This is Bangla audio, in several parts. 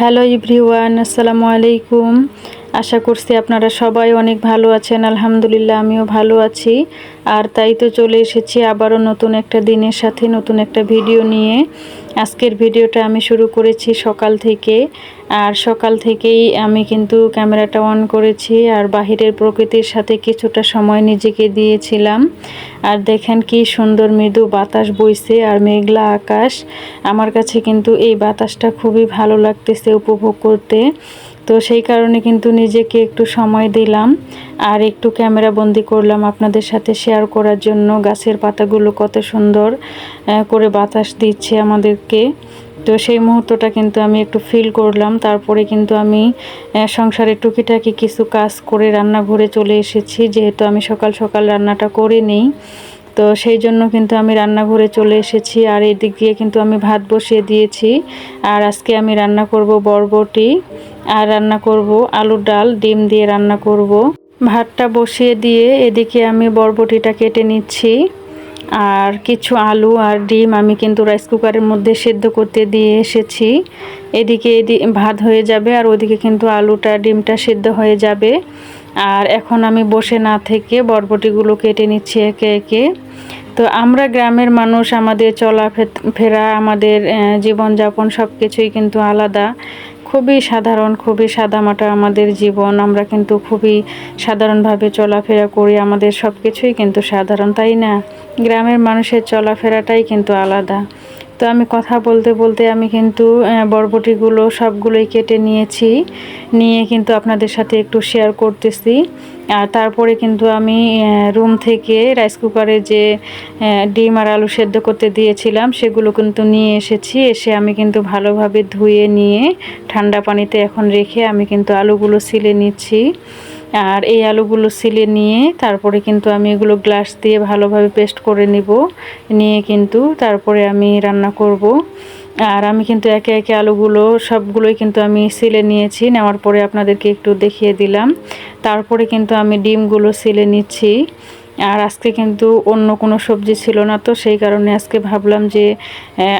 হ্যালো এভরিওয়ান, আসসালামু আলাইকুম। আশা করছি আপনারা সবাই অনেক ভালো আছেন। আলহামদুলিল্লাহ আমিও ভালো আছি। আর তাই তো চলে এসেছি আবারও নতুন একটা দিনের সাথে নতুন একটা ভিডিও নিয়ে। আজকের ভিডিওটা আমি শুরু করেছি সকাল থেকে। আর সকাল থেকেই আমি কিন্তু ক্যামেরাটা অন করেছি আর বাহিরের প্রকৃতির সাথে কিছুটা সময় নিজেকে দিয়েছিলাম। আর দেখেন কি সুন্দর মৃদু বাতাস বইছে আর মেঘলা আকাশ। আমার কাছে কিন্তু এই বাতাসটা খুবই ভালো লাগতেছে উপভোগ করতে। তো সেই কারণে কিন্তু নিজেকে একটু সময় দিলাম আর একটু ক্যামেরা বন্দি করলাম আপনাদের সাথে শেয়ার করার জন্য। গাছের পাতাগুলো কত সুন্দর করে বাতাস দিচ্ছে আমাদেরকে। তো সেই মুহূর্তটা কিন্তু আমি একটু ফিল করলাম। তারপরে কিন্তু আমি সংসারের টুকিটাকি কিছু কাজ করে রান্নাঘরে চলে এসেছি, যেহেতু আমি সকাল সকাল রান্নাটা করে নিই। তো সেই জন্য কিন্তু আমি রান্নাঘরে চলে এসেছি আর এই দিক দিয়ে কিন্তু আমি ভাত বসিয়ে দিয়েছি। আর আজকে আমি রান্না করব বরবটি আর রান্না করব আলুর ডাল, ডিম দিয়ে রান্না করব। ভাতটা বসিয়ে দিয়ে এদিকে আমি বরবটিটা কেটে নিচ্ছি। আর কিছু আলু আর ডিম আমি কিন্তু রাইস কুকারের মধ্যে সেদ্ধ করতে দিয়ে এসেছি। এদিকে ভাত হয়ে যাবে আর ওদিকে কিন্তু আলুটা ডিমটা সেদ্ধ হয়ে যাবে। আর এখন আমি বসে না থেকে বরবটিগুলো কেটে নিচ্ছি একে একে। তো আমরা গ্রামের মানুষ, আমাদের চলাফেরা, আমাদের জীবনযাপন সব কিছুই কিন্তু আলাদা। খুবই সাধারণ, খুবই সাদামাটা আমাদের জীবন। আমরা কিন্তু খুবই সাধারণভাবে চলাফেরা করি, আমাদের সব কিছুই কিন্তু সাধারণ, তাই না? গ্রামের মানুষের চলাফেরাটাই কিন্তু আলাদা। তো আমি কথা বলতে বলতে আমি কিন্তু বরবটিগুলো সবগুলোই কেটে নিয়েছি, নিয়ে কিন্তু আপনাদের সাথে একটু শেয়ার করতেছি। আর তারপরে কিন্তু আমি রুম থেকে রাইস কুকারে যে ডিম আর আলু সেদ্ধ করতে দিয়েছিলাম সেগুলো কিন্তু নিয়ে এসেছি। এসে আমি কিন্তু ভালোভাবে ধুয়ে নিয়ে ঠান্ডা পানিতে এখন রেখে আমি কিন্তু আলুগুলো ছিলে নিচ্ছি। আর এই আলুগুলো ছিলে নিয়ে তারপরে কিন্তু আমি এগুলো গ্লাস দিয়ে ভালোভাবে পেস্ট করে নিব, নিয়ে কিন্তু তারপরে আমি রান্না করব। আর আমি কিন্তু একে একে আলুগুলো সবগুলোই কিন্তু আমি ছিলে নিয়েছি, নেওয়ার পরে আপনাদেরকে একটু দেখিয়ে দিলাম। তারপরে কিন্তু আমি ডিমগুলো ছিলে নিচ্ছি। আর আজকে কিন্তু অন্য কোনো সবজি ছিল না, তো সেই কারণে আজকে ভাবলাম যে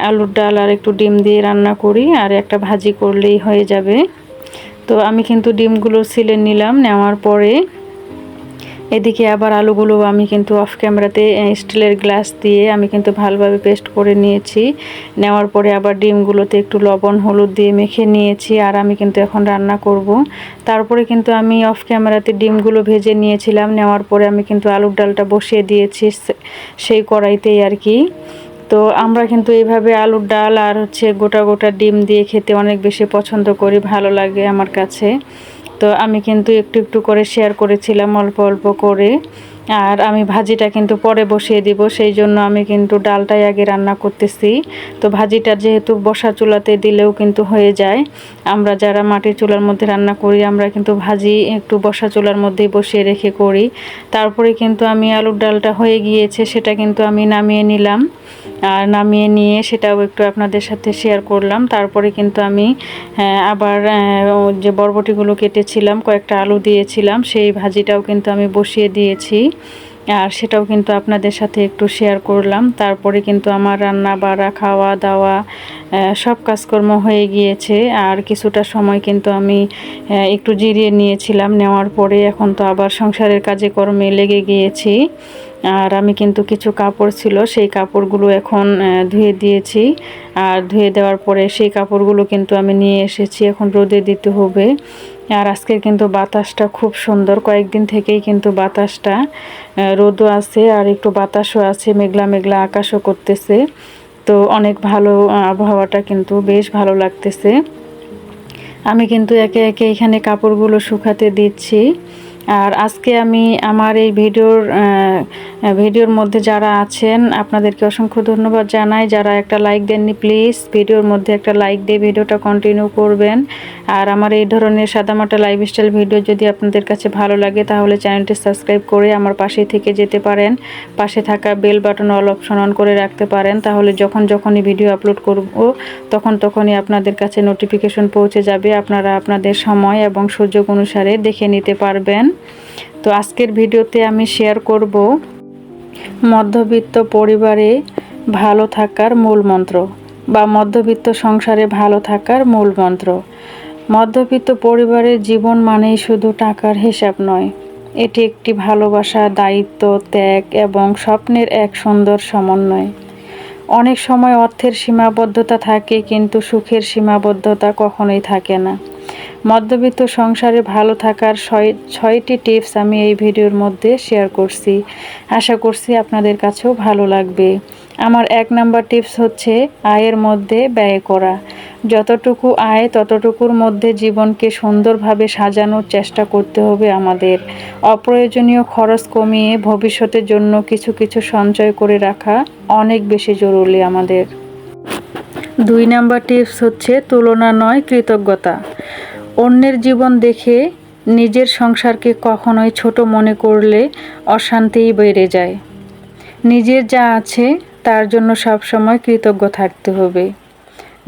আলুর ডাল আর একটু ডিম দিয়ে রান্না করি আর একটা ভাজি করলেই হয়ে যাবে। তো আমি কিন্তু ডিমগুলো ছিলে নিলাম, নেওয়ার পরে এদিকে আবার আলুগুলো আমি কিন্তু অফ ক্যামেরাতে স্টিলের গ্লাস দিয়ে আমি কিন্তু ভালোভাবে পেস্ট করে নিয়েছি। নেওয়ার পরে আবার ডিমগুলোতে একটু লবণ হলুদ দিয়ে মেখে নিয়েছি আর আমি কিন্তু এখন রান্না করব। তারপরে কিন্তু আমি অফ ক্যামেরাতে ডিমগুলো ভেজে নিয়েছিলাম, নেওয়ার পরে আমি কিন্তু আলুর ডালটা বসিয়ে দিয়েছি সেই কড়াইতেই আর কি। তো আমরা কিন্তু এইভাবে আলুর ডাল আর গোটা গোটা ডিম দিয়ে খেতে অনেক বেশি পছন্দ করি, ভালো লাগে আমার কাছে। তো আমি কিন্তু একটু একটু করে শেয়ার করেছিলাম, অল্প অল্প করে। আর আমি ভাজিটা কিন্তু পরে বসিয়ে দিব, সেই জন্য আমি কিন্তু ডালটাই আগে রান্না করতেছি। তো ভাজিটা যেহেতু বসা চুলাতে দিলেও কিন্তু হয়ে যায়। আমরা যারা মাটির চুলার মধ্যে রান্না করি আমরা কিন্তু ভাজি একটু বসা চুলার মধ্যেই বসিয়ে রেখে করি। তারপরে কিন্তু আমি আলুর ডালটা হয়ে গিয়েছে, সেটা কিন্তু আমি নামিয়ে নিলাম। আর নামিয়ে নিয়ে সেটাও একটু আপনাদের সাথে শেয়ার করলাম। তারপরে কিন্তু আমি আবার যে বরবটিগুলো কেটেছিলাম, কয়েকটা আলু দিয়েছিলাম, সেই ভাজিটাও কিন্তু আমি বসিয়ে দিয়েছি আর সেটাও কিন্তু আপনাদের সাথে একটু শেয়ার করলাম। তারপরে কিন্তু আমার রান্না বাড়া খাওয়া দাওয়া সব কাজকর্ম হয়ে গিয়েছে। আর কিছুটা সময় কিন্তু আমি একটু জিরিয়ে নিয়েছিলাম, নেওয়ার পরে এখন তো আবার সংসারের কাজে কর্মে লেগে গিয়েছি। আর আমি কিন্তু কিছু কাপড় ছিল, সেই কাপড়গুলো এখন ধুয়ে দিয়েছি। আর ধুয়ে দেওয়ার পরে সেই কাপড়গুলো কিন্তু আমি নিয়ে এসেছি, এখন রোদে দিতে হবে। আর আজকের কিন্তু বাতাসটা খুব সুন্দর, কয়েকদিন থেকেই কিন্তু বাতাসটা রোদও আছে আর একটু বাতাসও আছে, মেঘলা মেঘলা আকাশও করতেছে। তো অনেক ভালো আবহাওয়াটা কিন্তু বেশ ভালো লাগতেছে। আমি কিন্তু একে একে এখানে কাপড়গুলো শুকাতে দিচ্ছি। আর আজকে আমি আমার এই ভিডিওর মধ্যে যারা আছেন আপনাদেরকে অসংখ্য ধন্যবাদ জানাই। যারা একটা লাইক দেননি প্লিজ ভিডিওর মধ্যে একটা লাইক দিয়ে ভিডিওটা কন্টিনিউ করবেন। আর আমার এই ধরনের সাদামাটা লাইফস্টাইল ভিডিও যদি আপনাদের কাছে ভালো লাগে তাহলে চ্যানেলটি সাবস্ক্রাইব করে আমার পাশে থেকে যেতে পারেন। পাশে থাকা bell button all option on করে রাখতে পারেন, তাহলে যখনই ভিডিও আপলোড করব তখনই আপনাদের কাছে নোটিফিকেশন পৌঁছে যাবে। আপনারা আপনাদের সময় এবং সুযোগ অনুসারে দেখে নিতে পারবেন। তো আজকের ভিডিওতে আমি শেয়ার করব মধ্যবিত্ত পরিবারে ভালো থাকার মূল মন্ত্র বা মধ্যবিত্ত সংসারে ভালো থাকার মূল মন্ত্র। মধ্যবিত্ত পরিবারের জীবন মানেই শুধু টাকার হিসাব নয়, এটি একটি ভালোবাসা, দায়িত্ব, ত্যাগ এবং স্বপ্নের এক সুন্দর সমন্বয়। অনেক সময় অর্থের সীমাবদ্ধতা থাকে, কিন্তু সুখের সীমাবদ্ধতা কখনোই থাকে না। মধ্যবিত্ত সংসারে ভালো থাকার ছয়টি টিপস আমি এই ভিডিওর মধ্যে শেয়ার করছি। আশা করছি আপনাদের কাছেও ভালো লাগবে। আমার 1 নাম্বার টিপস হচ্ছে আয়ের মধ্যে ব্যয় করা। যতটুকু আয় ততটুকুর মধ্যে জীবনকে সুন্দরভাবে সাজানোর চেষ্টা করতে হবে আমাদের। অপ্রয়োজনীয় খরচ কমিয়ে ভবিষ্যতের জন্য কিছু কিছু সঞ্চয় করে রাখা অনেক বেশি জরুরি আমাদের। 2 নাম্বার টিপস হচ্ছে তুলনা নয়, কৃতজ্ঞতা। অন্যের জীবন দেখে নিজের সংসারকে কখনোই ছোট মনে করলে অশান্তিই বেড়ে যায়। নিজের যা আছে তার জন্য সবসময় কৃতজ্ঞ থাকতে হবে।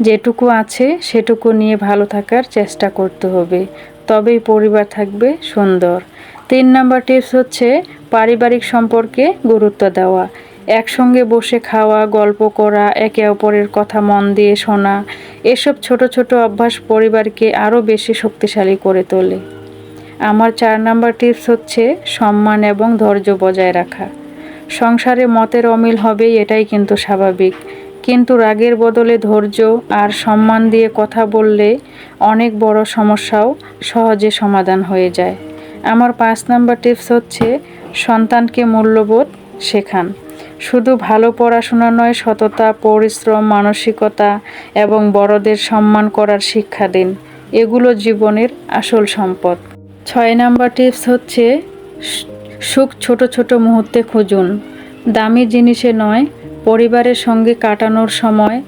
যেটুকু আছে সেটুকু নিয়ে ভালো থাকার চেষ্টা করতে হবে, তবেই পরিবার থাকবে সুন্দর। 3 নাম্বার টিপস হচ্ছে পারিবারিক সম্পর্কে গুরুত্ব দেওয়া। একসঙ্গে বসে খাওয়া, গল্প করা, একে অপরের কথা মন দিয়ে শোনা, এসব ছোট ছোট অভ্যাস পরিবারকে আরও বেশি শক্তিশালী করে তোলে। আমার 4 নাম্বার টিপস হচ্ছে সম্মান এবং ধৈর্য বজায় রাখা। সংসারে মতের অমিল হবে, এটাই কিন্তু স্বাভাবিক, কিন্তু রাগের বদলে ধৈর্য আর সম্মান দিয়ে কথা বললে অনেক বড় সমস্যাও সহজে সমাধান হয়ে যায়। আমার 5 নাম্বার টিপস হচ্ছে সন্তানকে মূল্যবোধ শেখান। শুধু ভালো পড়াশোনা নয়, সততা, পরিশ্রম, মানসিকতা এবং বড়দের সম্মান করার শিক্ষা দিন। এগুলো জীবনের আসল সম্পদ। 6 নাম্বার টিপস হচ্ছে সুখ ছোট ছোট মুহূর্তে খুঁজুন। দামি জিনিসে নয়, পরিবারের সঙ্গে কাটানোর সময়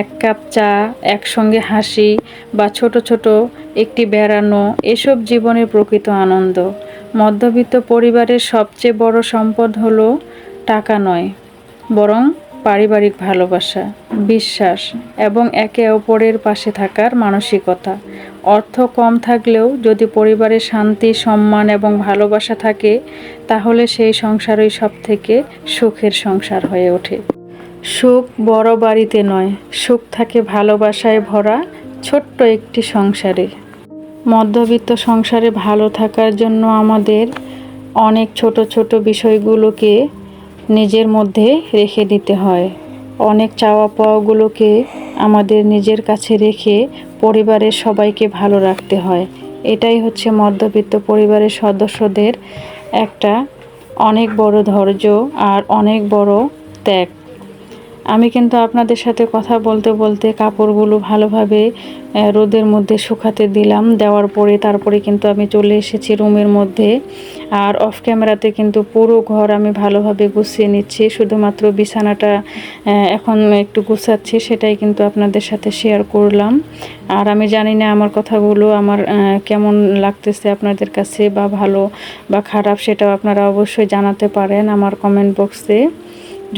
1 কাপ চা, একসঙ্গে হাসি বা ছোট ছোট একটি বেড়ানো, এসব জীবনের প্রকৃত আনন্দ। মধ্যবিত্ত পরিবারের সবচেয়ে বড় সম্পদ হলো টাকা নয়, বরং পারিবারিক ভালোবাসা, বিশ্বাস এবং একে অপরের পাশে থাকার মানসিকতা। অর্থ কম থাকলেও যদি পরিবারে শান্তি, সম্মান এবং ভালোবাসা থাকে, তাহলে সেই সংসারই সবথেকে সুখের সংসার হয়ে ওঠে। সুখ বড় বাড়িতে নয়, সুখ থাকে ভালোবাসায় ভরা ছোট্ট একটি সংসারে। মধ্যবিত্ত সংসারে ভালো থাকার জন্য আমাদের অনেক ছোট ছোট বিষয়গুলোকে নিজের মধ্যে রেখে দিতে হয়। অনেক চাওয়া পাওয়াগুলোকে আমাদের নিজের কাছে রেখে পরিবারের সবাইকে ভালো রাখতে হয়। এটাই হচ্ছে মধ্যবিত্ত পরিবারের সদস্যদের একটা অনেক বড় ধৈর্য আর অনেক বড় ত্যাগ। আমি কিন্তু আপনাদের সাথে কথা বলতে বলতে কাপড়গুলো ভালোভাবে রোদের মধ্যে শুকাতে দিলাম। দেওয়ার পরে তারপরে কিন্তু আমি চলে এসেছি রুমের মধ্যে। আর অফ ক্যামেরাতে কিন্তু পুরো ঘর আমি ভালোভাবে গুছিয়ে নিচ্ছি। শুধুমাত্র বিছানাটা এখন একটু গুছাচ্ছি, সেটাই কিন্তু আপনাদের সাথে শেয়ার করলাম। আর আমি জানি না আমার কথাগুলো আমার কেমন লাগতেছে আপনাদের কাছে, বা ভালো বা খারাপ, সেটাও আপনারা অবশ্যই জানাতে পারেন আমার কমেন্ট বক্সে।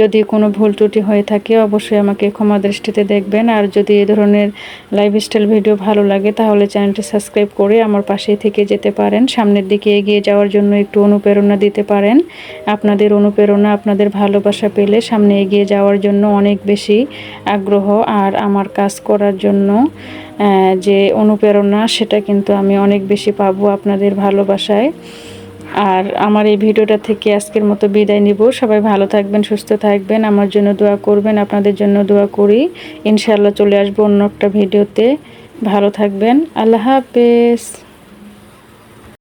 যদি কোনো ভুল ত্রুটি হয়ে থাকে অবশ্যই আমাকে ক্ষমা দৃষ্টিতে দেখবেন। আর যদি এই ধরনের লাইফস্টাইল ভিডিও ভালো লাগে তাহলে চ্যানেলটি সাবস্ক্রাইব করে আমার পাশেই থেকে যেতে পারেন। সামনের দিকে এগিয়ে যাওয়ার জন্য একটু অনুপ্রেরণা দিতে পারেন। আপনাদের অনুপ্রেরণা, আপনাদের ভালোবাসা পেলে সামনে এগিয়ে যাওয়ার জন্য অনেক বেশি আগ্রহ, আর আমার কাজ করার জন্য যে অনুপ্রেরণা, সেটা কিন্তু আমি অনেক বেশি পাবো আপনাদের ভালোবাসায়। আর আমার এই ভিডিওটা থেকে আজকের মতো বিদায় নিব। সবাই ভালো থাকবেন, সুস্থ থাকবেন, আমার জন্য দোয়া করবেন, আপনাদের জন্য দোয়া করি। ইনশাআল্লাহ চলে আসবো অন্য একটা ভিডিওতে। ভালো থাকবেন। আল্লাহ হাফেজ।